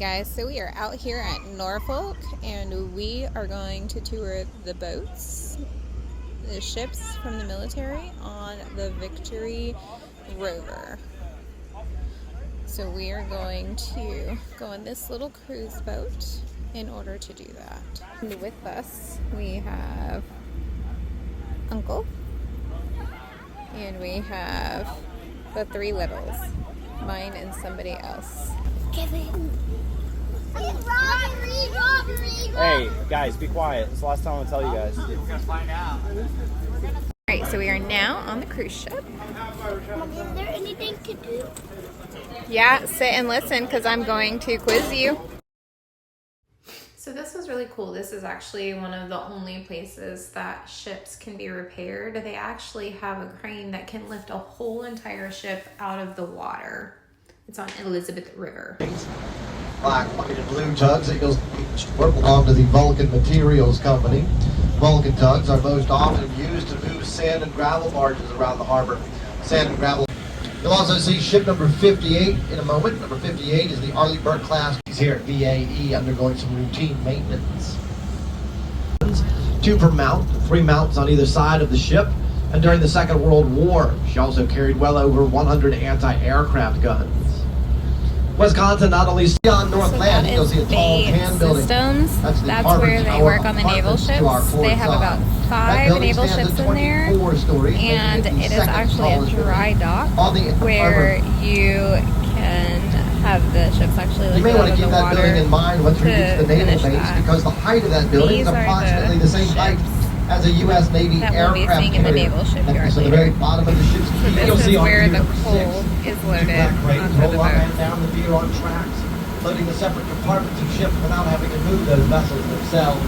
Guys, so we are out here at Norfolk and we are going to tour the boats, the ships from the military on the Victory Rover. So we are going to go on this little cruise boat in order to do that. And with us we have Uncle and we have the three littles, mine and somebody else. Kevin. Hey, guys, be quiet. It's the last time I'll tell you guys. We're gonna find out. Alright, so we are now on the cruise ship. Mommy, is there anything to do? Yeah, sit and listen because I'm going to quiz you. So this was really cool. This is actually one of the only places that ships can be repaired. They actually have a crane that can lift a whole entire ship out of the water. It's on Elizabeth River. Black, white, and blue tugs that goes belong to the Vulcan Materials Company. Vulcan tugs are most often used to move sand and gravel barges around the harbor. Sand and gravel. You'll also see ship number 58 in a moment. Number 58 is the Arleigh Burke class. He's here at VAE undergoing some routine maintenance. 2 per mount, 3 mounts on either side of the ship. And during the Second World War, she also carried well over 100 anti-aircraft guns. Wisconsin not only on North Landing, you'll see a tall tan building. That's where they work on the naval ships. They have about 5 naval ships in there, and it is actually a dry dock where you can have the ships actually you may want to keep that building in mind once we reach the naval base, because the height of that building is approximately the same height as a U.S. Navy aircraft carrier. In the naval shipyard so the very bottom of the ship's keel. So this is where the coal is loaded onto the boat. Down the pier on tracks, loading the separate compartments of ships without having to move those vessels themselves.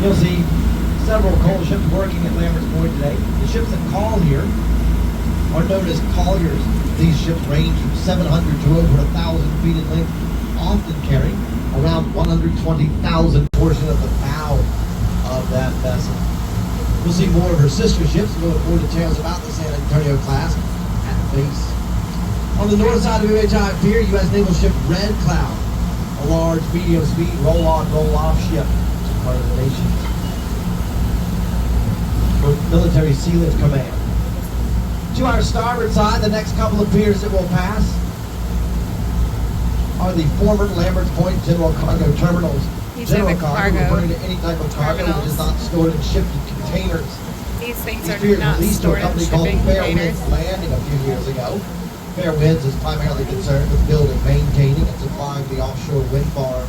You'll see several coal ships working at Lambert's Point today. The ships that call here are known as colliers. These ships range from 700 to over 1,000 feet in length, often carrying around 120,000 portion of the bow of that vessel. We'll see more of her sister ships and go more details about the San Antonio class at base. On the north side of MHI Pier, U.S. Naval Ship Red Cloud, a large medium-speed roll-on, roll-off ship, part of the nation. For Military Sealift Command. To our starboard side, the next couple of piers that will pass are the former Lambert's Point General Cargo Terminals. General cargo referring to any type of cargo which is not stored in shipping containers. These things are not stored in shipping containers. Landing a few years ago. Fairwinds is primarily concerned with building, maintaining, and supplying the offshore wind farm.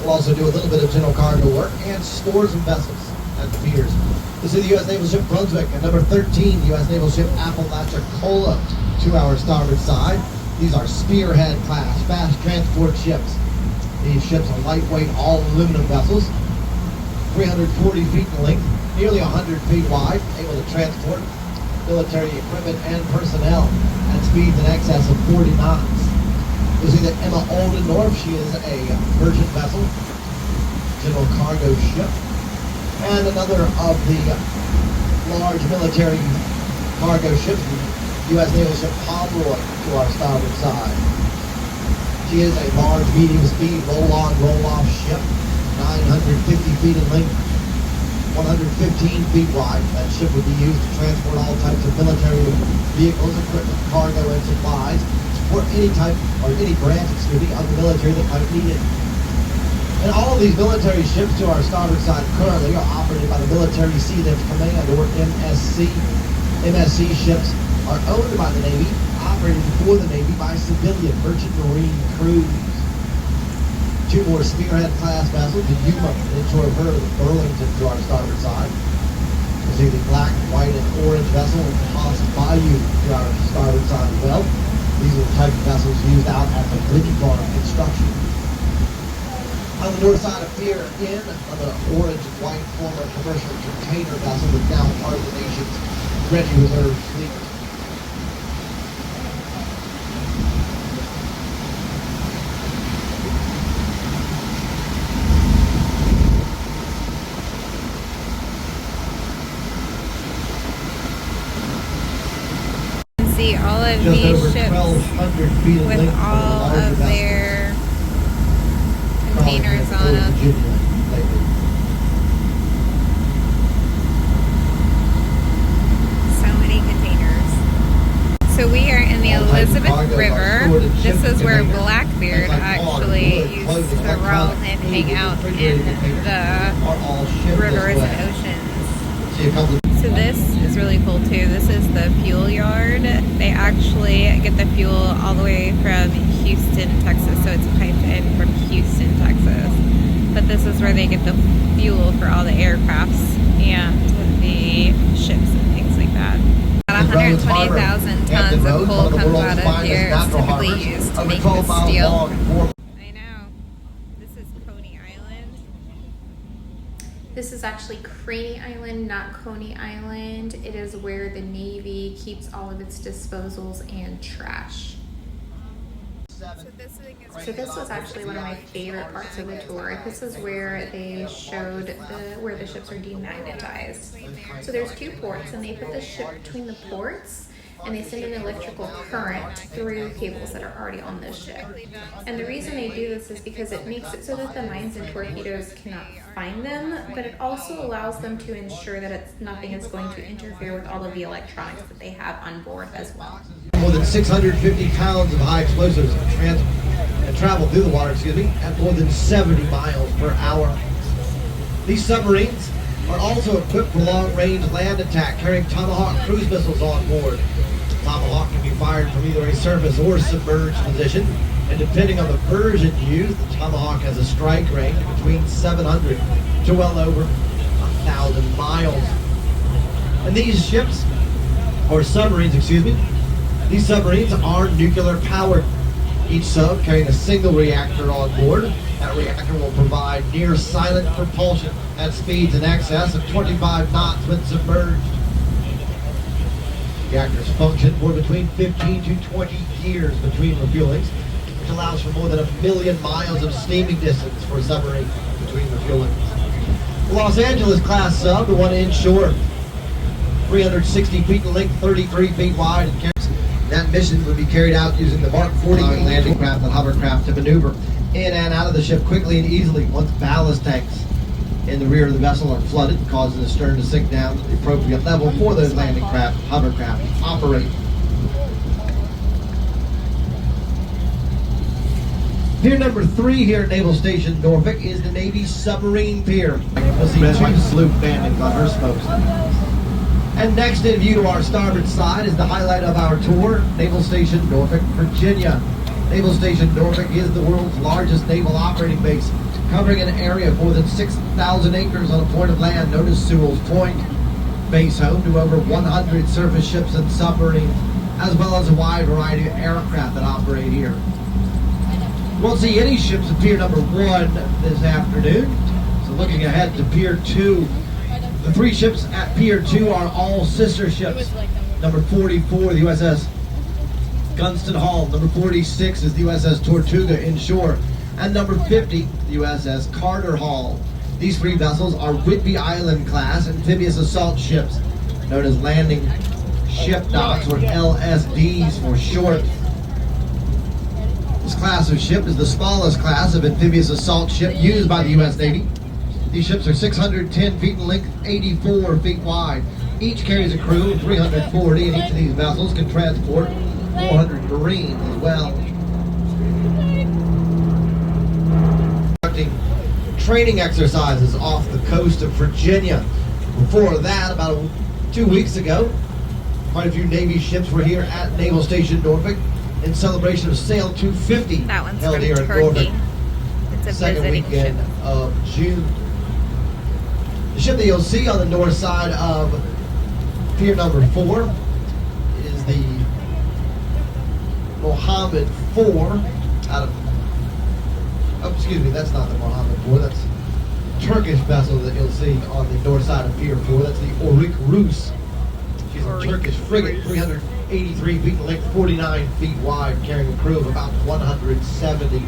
We'll also do a little bit of general cargo work and stores and vessels at the piers. This is the U.S. Naval Ship Brunswick and number 13 U.S. Naval Ship Apalachicola to our starboard side. These are Spearhead class fast transport ships. These ships are lightweight, all aluminum vessels, 340 feet in length, nearly 100 feet wide, able to transport military equipment and personnel at speeds in excess of 40 knots. You'll see that Emma Oldendorf, she is a merchant vessel, general cargo ship, and another of the large military cargo ships, U.S. Naval Ship Pomeroy to our starboard side. She is a large, medium-speed, roll-on, roll-off ship, 950 feet in length, 115 feet wide. That ship would be used to transport all types of military vehicles, equipment, cargo, and supplies for any type, or any branch, of the military that might need it. And all of these military ships to our starboard side currently are operated by the Military Sealift Command, or MSC. MSC ships are owned by the Navy, operated for the Navy by civilian merchant marine crews. 2 more Spearhead class vessels, the Yuma, in short of her, the Burlington to our starboard side. You see the black, white, and orange vessel tossed by you to our starboard side as well. These are the type of vessels used out at the bridge bar construction. On the north side of Pier Inn, on the orange and white former commercial container vessel that's now part of the nation's ready reserve fleet. See all of Just these over ships 1,200 feet in with length for the all larger of vessels. their containers on them. So many containers. So we are in the Elizabeth River. This is where Blackbeard actually used to roll and hang out in the rivers and oceans. So this is really cool too. This is the fuel yard. They actually get the fuel all the way from Houston, Texas. So it's piped in from Houston, Texas. But this is where they get the fuel for all the aircrafts and the ships and things like that. About 120,000 tons of coal comes out of here. It's typically used to make the steel. I know. This is Coney Island. This is actually Craney Island, not Coney Island. It is where the Navy keeps all of its disposals and trash. So this was actually one of my favorite parts of the tour. This is where they showed where the ships are demagnetized. So there's two ports, and they put the ship between the ports, and they send an electrical current through cables that are already on the ship. And the reason they do this is because it makes it so that the mines and torpedoes cannot find them, but it also allows them to ensure that nothing is going to interfere with all of the electronics that they have on board as well. More than 650 pounds of high explosives travel through the water, at more than 70 miles per hour. These submarines are also equipped for long-range land attack, carrying Tomahawk cruise missiles on board. Tomahawk can be fired from either a surface or submerged position, and depending on the version used, the Tomahawk has a strike range between 700 to well over 1,000 miles. And these ships, or submarines, these submarines are nuclear powered. Each sub carrying a single reactor on board. That reactor will provide near silent propulsion at speeds in excess of 25 knots when submerged. Reactors function for between 15 to 20 years between refuelings, which allows for more than 1 million miles of steaming distance for a submarine between refuelings. The Los Angeles class sub, the one inshore, 360 feet in length, 33 feet wide, and that mission would be carried out using the Mark 40 landing craft and hovercraft to maneuver in and out of the ship quickly and easily once ballast tanks in the rear of the vessel are flooded, causing the stern to sink down to the appropriate level for those landing craft, hovercraft to operate. Pier number 3 here at Naval Station Norfolk is the Navy submarine pier. You'll see two sloop bandings on her smokestack. And next in view to our starboard side is the highlight of our tour, Naval Station Norfolk, Virginia. Naval Station Norfolk is the world's largest naval operating base, covering an area of more than 6,000 acres on a point of land known as Sewell's Point. Base home to over 100 surface ships and submarines, as well as a wide variety of aircraft that operate here. You won't see any ships at Pier number 1 this afternoon, so looking ahead to Pier 2. The 3 ships at Pier 2 are all sister ships. Number 44, the USS Gunston Hall. Number 46 is the USS Tortuga inshore. And number 50, the USS Carter Hall. These 3 vessels are Whidbey Island class amphibious assault ships, known as landing ship docks, or LSDs for short. This class of ship is the smallest class of amphibious assault ship used by the U.S. Navy. These ships are 610 feet in length, 84 feet wide. Each carries a crew of 340, and each of these vessels can transport 400 Marines as well. Conducting training exercises off the coast of Virginia. Before that, about 2 weeks ago, quite a few Navy ships were here at Naval Station Norfolk in celebration of Sail 250, That one's held from here Turkey. at Norfolk. It's a Second visiting weekend ship. of June. The ship that you'll see on the north side of pier number 4 is the Mohammed 4 out of, oh, excuse me, that's not the Mohammed 4, that's a Turkish vessel that you'll see on the north side of pier 4. That's the Orik Rus. She's a Turkish frigate, 383 feet in length, 49 feet wide, carrying a crew of about 170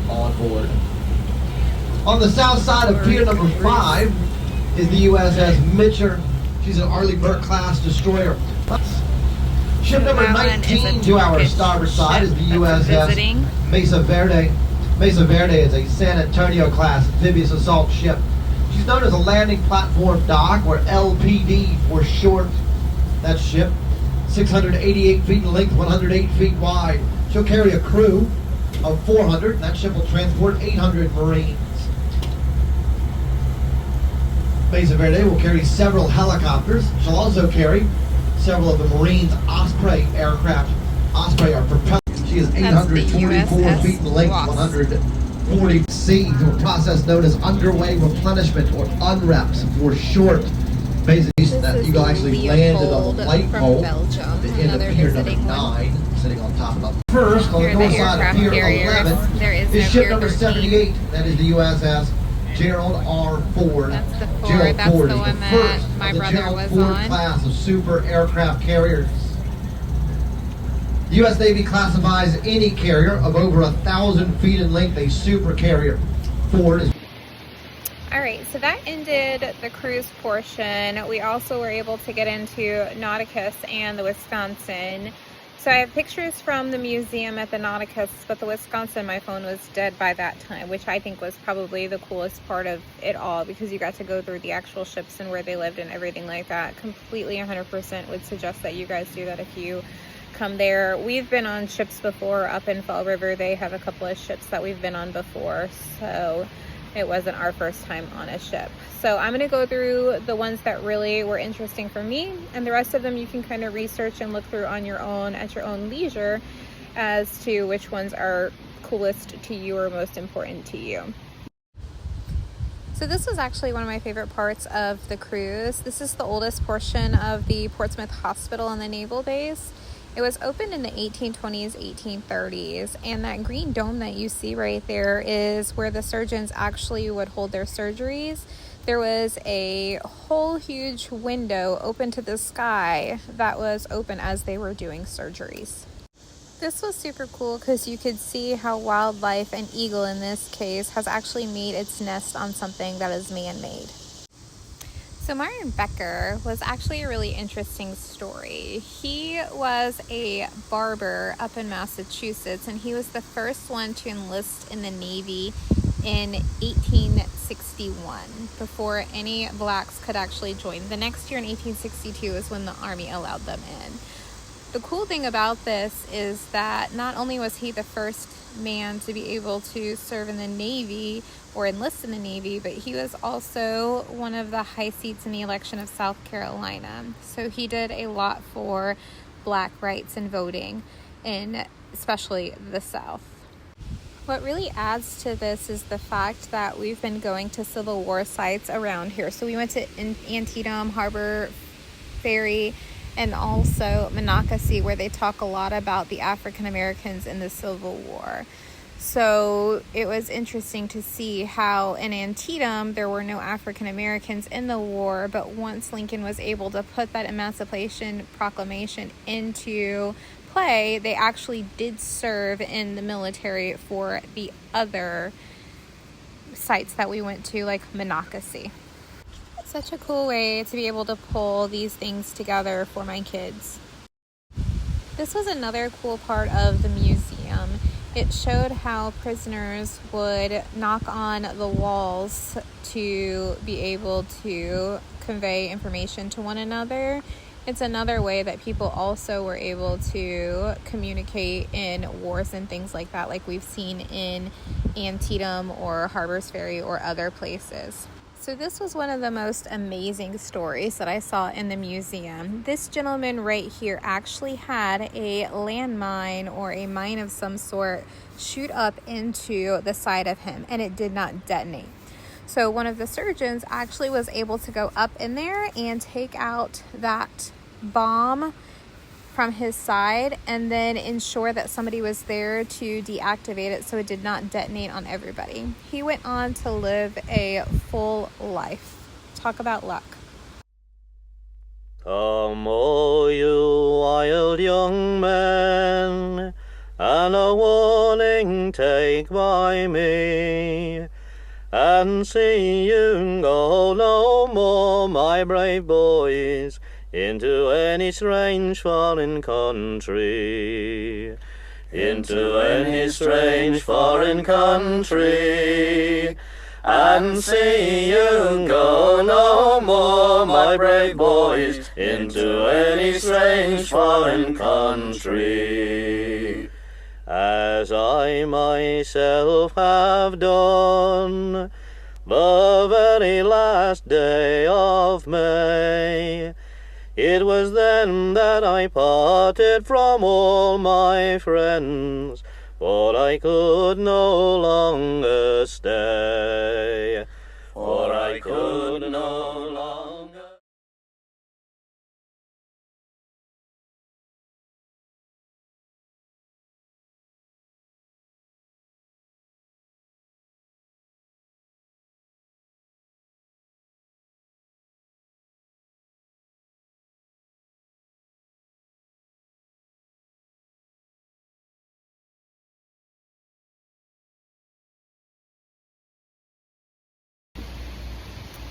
on board. On the south side of pier number 5 is the USS Mitcher. She's an Arleigh Burke class destroyer. Ship number 19 to our starboard side is the USS Mesa Verde. Mesa Verde is a San Antonio class amphibious assault ship. She's known as a landing platform dock, or LPD for short. That ship, 688 feet in length, 108 feet wide. She'll carry a crew of 400, and that ship will transport 800 Marines. Mesa Verde will carry several helicopters. She'll also carry several of the Marines' Osprey aircraft. Osprey are propelled. She is 844 feet in length, 140 C, through a process known as underway replenishment, or UNREPs for short. Basically, that you actually landed on the light pole at the end of pier number 9, sitting on top of the first. On the north side of pier 11 is ship number 78. That is the USS Gerald R. Ford. That's the Ford. Gerald That's Ford the is one the that first my of the brother Gerald was Ford on. class of super aircraft carriers. The U.S. Navy classifies any carrier of over 1,000 feet in length a super carrier. Ford is. Alright, so that ended the cruise portion. We also were able to get into Nauticus and the Wisconsin. So I have pictures from the museum at the Nauticus, but the Wisconsin, my phone was dead by that time, which I think was probably the coolest part of it all, because you got to go through the actual ships and where they lived and everything like that. Completely 100% would suggest that you guys do that if you come there. We've been on ships before up in Fall River. They have a couple of ships that we've been on before, so it wasn't our first time on a ship. So I'm going to go through the ones that really were interesting for me, and the rest of them you can kind of research and look through on your own at your own leisure as to which ones are coolest to you or most important to you. So this was actually one of my favorite parts of the cruise. This is the oldest portion of the Portsmouth Hospital on the naval base. It was opened in the 1820s, 1830s, and that green dome that you see right there is where the surgeons actually would hold their surgeries. There was a whole huge window open to the sky that was open as they were doing surgeries. This was super cool because you could see how wildlife, an eagle in this case, has actually made its nest on something that is man-made. So Martin Becker was actually a really interesting story. He was a barber up in Massachusetts, and he was the first one to enlist in the Navy in 1861, before any blacks could actually join. The next year in 1862 is when the Army allowed them in. The cool thing about this is that not only was he the first man to be able to serve in the Navy or enlist in the Navy, but he was also one of the high seats in the election of South Carolina. So he did a lot for black rights and voting in especially the South. What really adds to this is the fact that we've been going to Civil War sites around here. So we went to Antietam, Harbor Ferry, and also Monocacy, where they talk a lot about the African Americans in the Civil War. So it was interesting to see how in Antietam there were no African Americans in the war, but once Lincoln was able to put that Emancipation Proclamation into play, they actually did serve in the military for the other sites that we went to, like Monocacy. Such a cool way to be able to pull these things together for my kids. This was another cool part of the museum. It showed how prisoners would knock on the walls to be able to convey information to one another. It's another way that people also were able to communicate in wars and things like that, like we've seen in Antietam or Harper's Ferry or other places. So this was one of the most amazing stories that I saw in the museum. This gentleman right here actually had a landmine or a mine of some sort shoot up into the side of him, and it did not detonate. So one of the surgeons actually was able to go up in there and take out that bomb from his side and then ensure that somebody was there to deactivate it so it did not detonate on everybody. He went on to live a full life. Talk about luck. Come, all you wild young men, and a warning take by me, and see you go no more, my brave boys, into any strange foreign country, into any strange foreign country, and see you go no more, my brave boys, into any strange foreign country, as I myself have done, the very last day of May. It was then that I parted from all my friends, for I could no longer stay, for I could no longer.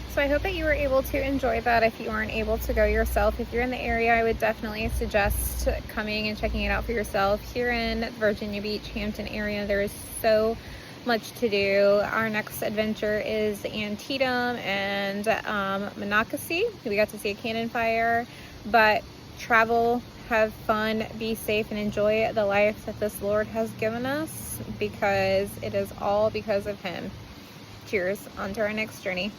So I hope that you were able to enjoy that. If you aren't able to go yourself, if you're in the area, I would definitely suggest coming and checking it out for yourself. Here in Virginia Beach, Hampton area, there is so much to do. Our next adventure is Antietam and Monocacy. We got to see a cannon fire, but travel, have fun, be safe, and enjoy the life that this Lord has given us, because it is all because of him. Cheers, on to our next journey.